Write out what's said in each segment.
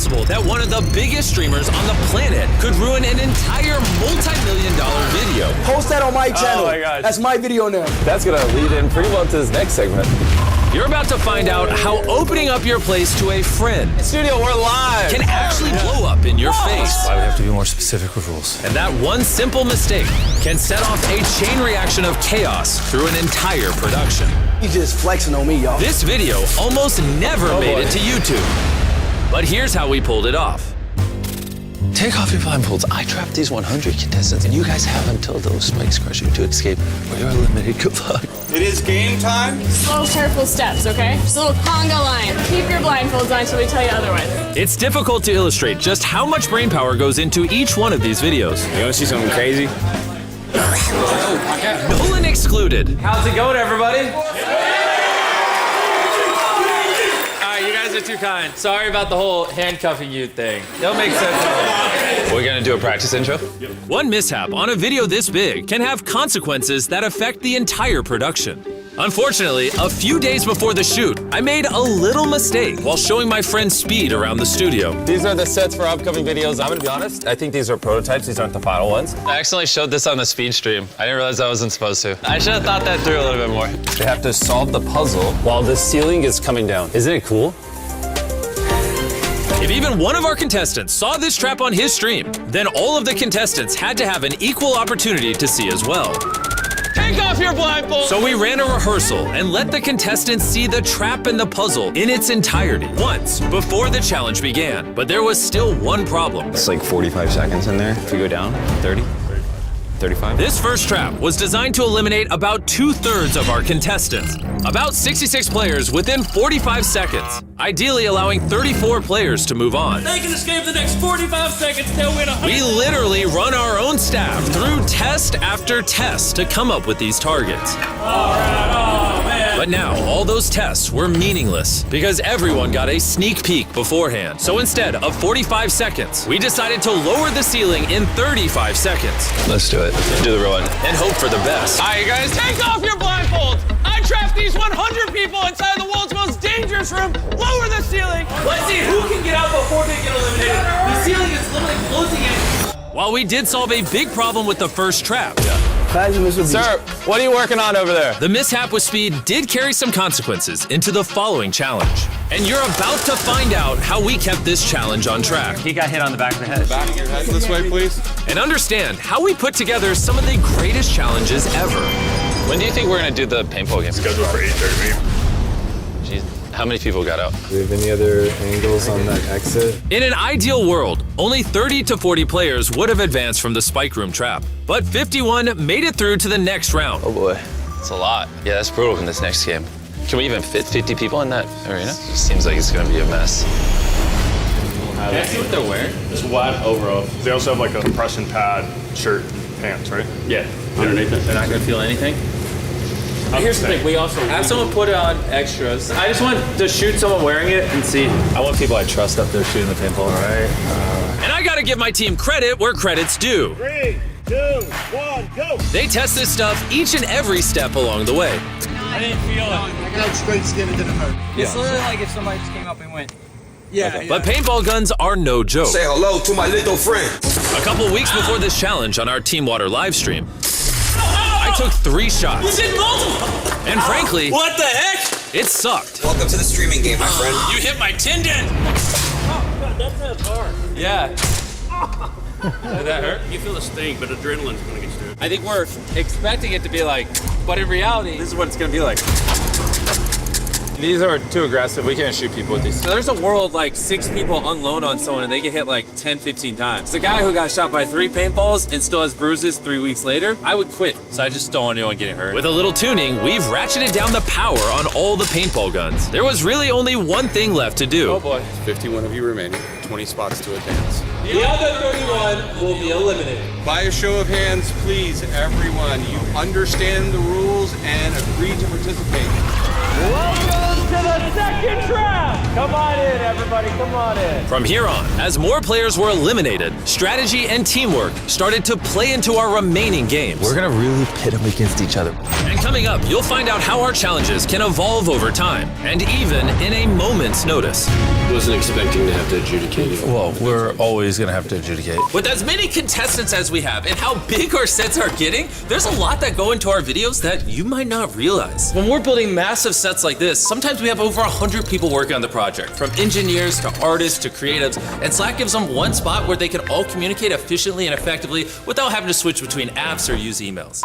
possible that one of the biggest streamers on the planet could ruin an entire multi-million-dollar video? Post that on my channel. Oh my gosh. That's my video now. That's gonna lead in pretty well to this next segment. You're about to find out how opening up your place to a friend Studio, we're live. can actually blow up in your face. Why we have to be more specific with rules. And that one simple mistake can set off a chain reaction of chaos through an entire production. You just flexing on me, y'all. This video almost never made it to YouTube. But here's how we pulled it off. Take off your blindfolds. I trapped these 100 contestants, and you guys have until those spikes crush you to escape, or you're eliminated. Good luck. It is game time. Slow, careful steps, okay? Just a little conga line. Keep your blindfolds on until we tell you otherwise. It's difficult to illustrate just how much brain power goes into each one of these videos. You wanna see something crazy? Nolan excluded. How's it going, everybody? Alright, you guys are too kind. Sorry about the whole handcuffing you thing. It'll make sense. We're gonna do a practice intro? One mishap on a video this big can have consequences that affect the entire production. Unfortunately, a few days before the shoot, I made a little mistake while showing my friend Speed around the studio. These are the sets for upcoming videos. I'm gonna be honest, I think these are prototypes. These aren't the final ones. I accidentally showed this on the speed stream. I didn't realize I wasn't supposed to. I should have thought that through a little bit more. They have to solve the puzzle while the ceiling is coming down. Isn't it cool? If even one of our contestants saw this trap on his stream, then all of the contestants had to have an equal opportunity to see as well. Take off your blindfold! So we ran a rehearsal and let the contestants see the trap and the puzzle in its entirety once before the challenge began. But there was still one problem. It's like 45 seconds in there. If we go down, 30, 35. This first trap was designed to eliminate about 2/3 of our contestants. About 66 players within 45 seconds, ideally allowing 34 players to move on. They can escape the next 45 seconds, they'll win a We literally run our own staff through test after test to come up with these targets. But now, all those tests were meaningless because everyone got a sneak peek beforehand. So instead of 45 seconds, we decided to lower the ceiling in 35 seconds. Let's do it. Do the real one. And hope for the best. All right, you guys, take off your blindfolds! I trapped these 100 people inside the world's most dangerous room. Lower the ceiling! Let's see who can get out before they get eliminated. The ceiling is literally closing in. While we did solve a big problem with the first trap, Sir, what are you working on over there? the mishap with Speed did carry some consequences into the following challenge. And you're about to find out how we kept this challenge on track. He got hit on the back of the head. Back your head this way, please. And understand how we put together some of the greatest challenges ever. When do you think we're gonna do the paintball game? Scheduled for 8:30. Jeez, how many people got out? Do we have any other angles on that exit? In an ideal world, only 30 to 40 players would have advanced from the spike room trap. But 51 made it through to the next round. Oh boy, it's a lot. Yeah, that's brutal in this next game. Can we even fit 50 people in that arena? It seems like it's gonna be a mess. Can I see what they're wearing? It's wide overall. They also have like a compression pad, shirt, pants, right? Yeah, underneath it. They're not gonna feel anything? Here's the thing, we also have someone put on extras. I just want to shoot someone wearing it and see. I want people I trust up there shooting the paintball. All right. And I gotta give my team credit where credit's due. 3, 2, 1, go! They test this stuff each and every step along the way. I didn't feel it. I got straight skin, it didn't hurt. It's literally like if somebody just came up and went. Yeah. But paintball guns are no joke. Say hello to my little friend. A couple weeks before this challenge on our Team Water live stream, I took 3 shots. You did multiple! And frankly, What the heck? it sucked. Welcome to the streaming game, my friend. You hit my tendon! Oh, God, that's hard. Yeah. Did that hurt? You feel the sting, but adrenaline's gonna get you. I think we're expecting it to be like, but in reality, this is what it's gonna be like. These are too aggressive. We can't shoot people with these. So there's a world like 6 people unload on someone and they get hit like 10, 15 times. The guy who got shot by 3 paintballs and still has bruises 3 weeks later, I would quit. So I just don't want anyone getting hurt. With a little tuning, we've ratcheted down the power on all the paintball guns. There was really only one thing left to do. Oh boy. 51 of you remaining, 20 spots to advance. The other 31 will be eliminated. By a show of hands, please, everyone, you understand the rules and agree to participate. Welcome to the second trap! Come on in, everybody, come on in. From here on, as more players were eliminated, strategy and teamwork started to play into our remaining games. We're gonna really pit them against each other. And coming up, you'll find out how our challenges can evolve over time, and even in a moment's notice. Wasn't expecting to have to adjudicate it. Well, we're always gonna have to adjudicate. With as many contestants as we have and how big our sets are getting, there's a lot that go into our videos that you might not realize. When we're building massive sets like this, sometimes we have over 100 people working on the project, from engineers to artists to creatives, and Slack gives them one spot where they can all communicate efficiently and effectively without having to switch between apps or use emails.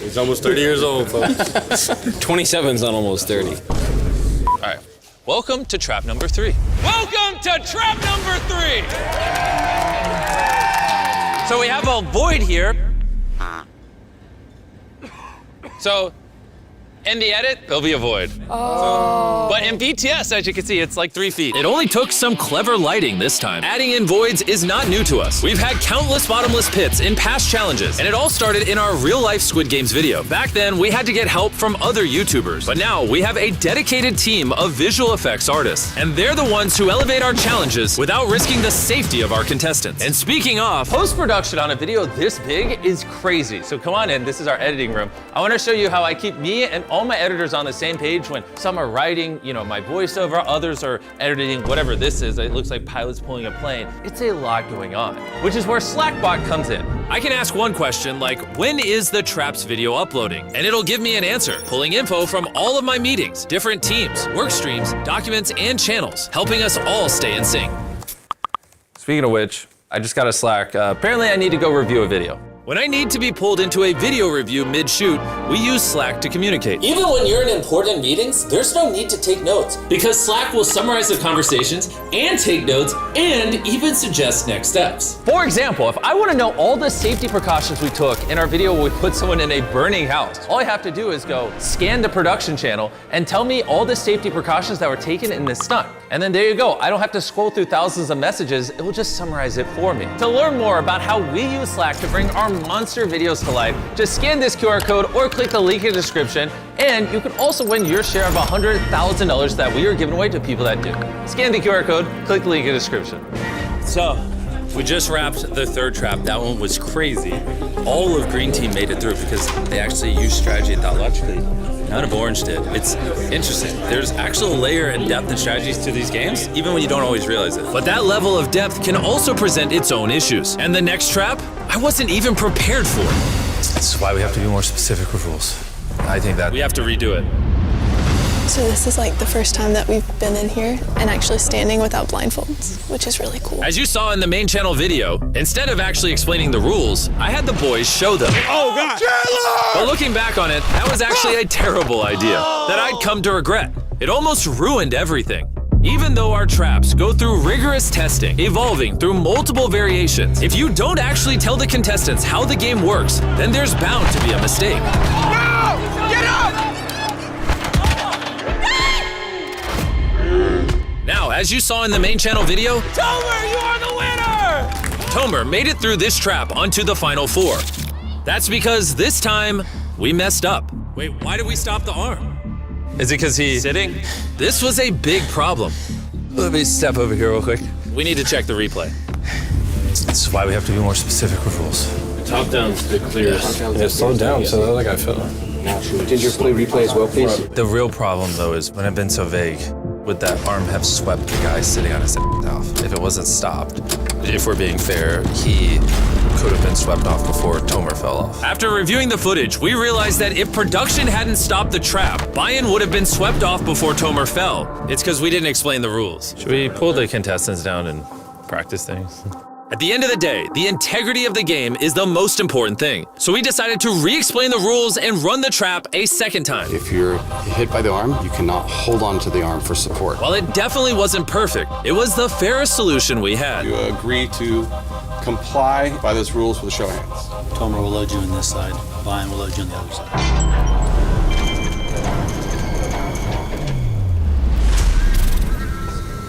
He's almost 30 years old, folks. 27's not almost 30. All right, welcome to trap number 3. Welcome to trap number 3! So we have a void here. So in the edit, there'll be a void. But in BTS, as you can see, it's like 3 feet. It only took some clever lighting this time. Adding in voids is not new to us. We've had countless bottomless pits in past challenges, and it all started in our real-life Squid Games video. Back then, we had to get help from other YouTubers. But now, we have a dedicated team of visual effects artists, and they're the ones who elevate our challenges without risking the safety of our contestants. And speaking of, post-production on a video this big is crazy. So come on in, this is our editing room. I want to show you how I keep me and all my editors on the same page when some are writing, my voiceover, others are editing whatever this is. It looks like pilots pulling a plane. It's a lot going on, which is where Slackbot comes in. I can ask one question like, when is the Traps video uploading? And it'll give me an answer, pulling info from all of my meetings, different teams, work streams, documents, and channels, helping us all stay in sync. Speaking of which, I just got a Slack. Apparently I need to go review a video. When I need to be pulled into a video review mid-shoot, we use Slack to communicate. Even when you're in important meetings, there's no need to take notes because Slack will summarize the conversations and take notes and even suggest next steps. For example, if I want to know all the safety precautions we took in our video where we put someone in a burning house, all I have to do is go scan the production channel and tell me all the safety precautions that were taken in this stunt. And then there you go. I don't have to scroll through thousands of messages. It will just summarize it for me. To learn more about how we use Slack to bring our monster videos to life, just scan this QR code or click the link in the description, and you can also win your share of $100,000 that we are giving away to people that do. Scan the QR code, click the link in the description. So, we just wrapped the 3rd trap. That one was crazy. All of Green Team made it through because they actually used strategy and thought logically. None of Orange did. It's interesting. There's actual layer and depth and strategies to these games, even when you don't always realize it. But that level of depth can also present its own issues. And the next trap, I wasn't even prepared for. That's why we have to be more specific with rules. I think that We have to redo it. So this is like the first time that we've been in here and actually standing without blindfolds, which is really cool. As you saw in the main channel video, instead of actually explaining the rules, I had the boys show them. Oh, God. But looking back on it, that was actually a terrible idea that I'd come to regret. It almost ruined everything. Even though our traps go through rigorous testing, evolving through multiple variations, if you don't actually tell the contestants how the game works, then there's bound to be a mistake. No! Get up! Now, as you saw in the main channel video, Tomer, you are the winner! Tomer made it through this trap onto the final 4. That's because this time, we messed up. Wait, why did we stop the arm? Is it because he's sitting? This was a big problem. Let me step over here real quick. We need to check the replay. This is why we have to be more specific with rules. Top down's the clearest. Yeah, slow down so that like I fell. Did your play replay as well, please? The real problem, though, is when I've been so vague, would that arm have swept the guy sitting on his off? If it wasn't stopped, if we're being fair, he could have been swept off before Tomer fell off. After reviewing the footage, we realized that if production hadn't stopped the trap, Bayan would have been swept off before Tomer fell. It's because we didn't explain the rules. Should we pull the contestants down and practice things? At the end of the day, the integrity of the game is the most important thing. So we decided to re-explain the rules and run the trap a second time. If you're hit by the arm, you cannot hold on to the arm for support. While it definitely wasn't perfect, it was the fairest solution we had. You agree to comply by those rules with a show of hands. Tomer will load you on this side, Bayan will load you on the other side.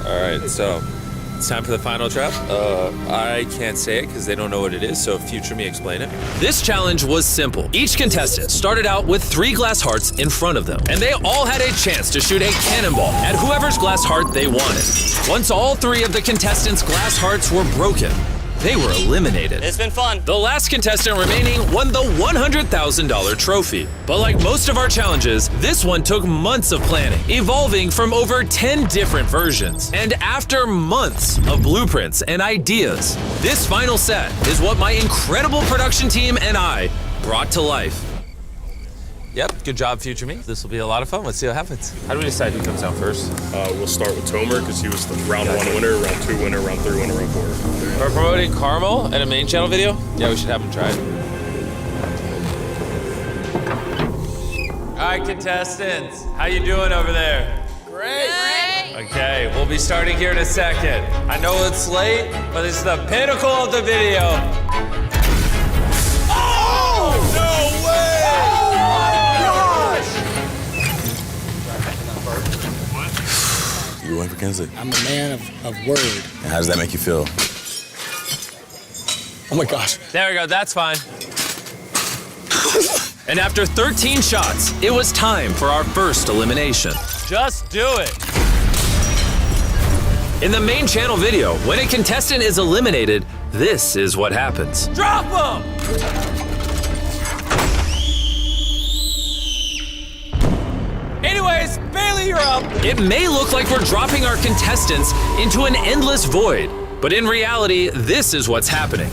All right, so it's time for the final trap. I can't say it because they don't know what it is, so future me explain it. This challenge was simple. Each contestant started out with 3 glass hearts in front of them, and they all had a chance to shoot a cannonball at whoever's glass heart they wanted. Once all 3 of the contestants' glass hearts were broken, they were eliminated. It's been fun. The last contestant remaining won the $100,000 trophy. But like most of our challenges, this one took months of planning, evolving from over 10 different versions. And after months of blueprints and ideas, this final set is what my incredible production team and I brought to life. Yep, good job, future me. This will be a lot of fun. Let's see what happens. How do we decide who comes down first? We'll start with Tomer because he was the round 1 winner, round 2 winner, round 3 winner, round 4. We're promoting Carmel in a main channel video? Yeah, we should have him try it. All right, contestants, how you doing over there? Great. Okay, we'll be starting here in a second. I know it's late, but it's the pinnacle of the video. Oh, no way! You went for Kinsley. I'm a man of word. And how does that make you feel? Oh my gosh. There we go, that's fine. And after 13 shots, it was time for our first elimination. Just do it. In the main channel video, when a contestant is eliminated, this is what happens. Drop them! Anyways, Bailey, you're up. It may look like we're dropping our contestants into an endless void, but in reality, this is what's happening.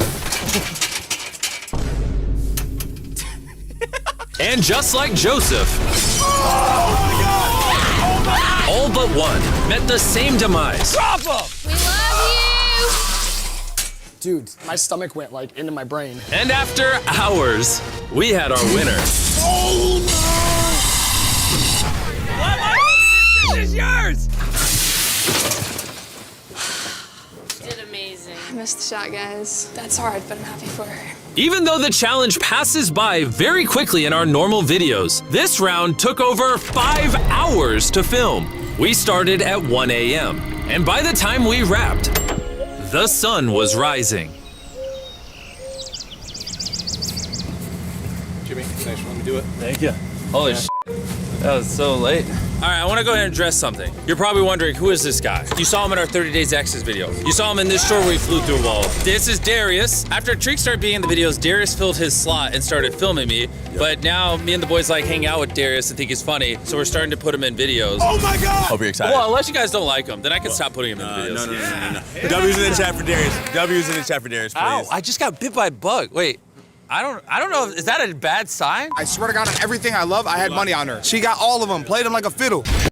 And just like Joseph, all but one met the same demise. Drop them! We love you. Dude, my stomach went like into my brain. And after hours, we had our winner. This is yours! Did amazing. I missed the shot, guys. That's hard, but I'm happy for her. Even though the challenge passes by very quickly in our normal videos, this round took over 5 hours to film. We started at 1 a.m., and by the time we wrapped, the sun was rising. Jimmy, thanks for letting me do it. Thank you. Holy shit. That was so late. All right, I want to go ahead and address something. You're probably wondering, who is this guy? You saw him in our 30 Days Exes video. You saw him in this short where he flew through a wall. This is Darius. After Treek started being in the videos, Darius filled his slot and started filming me. But now me and the boys like hang out with Darius and think he's funny, so we're starting to put him in videos. Oh my God! Hope you're excited. Well, unless you guys don't like him, then I can stop putting him in the videos. No. W's in the chat for Darius. W's in the chat for Darius, please. Ow, I just got bit by a bug. Wait, I don't know, is that a bad sign? I swear to God, on everything I love, I had money on her. She got all of them, played them like a fiddle.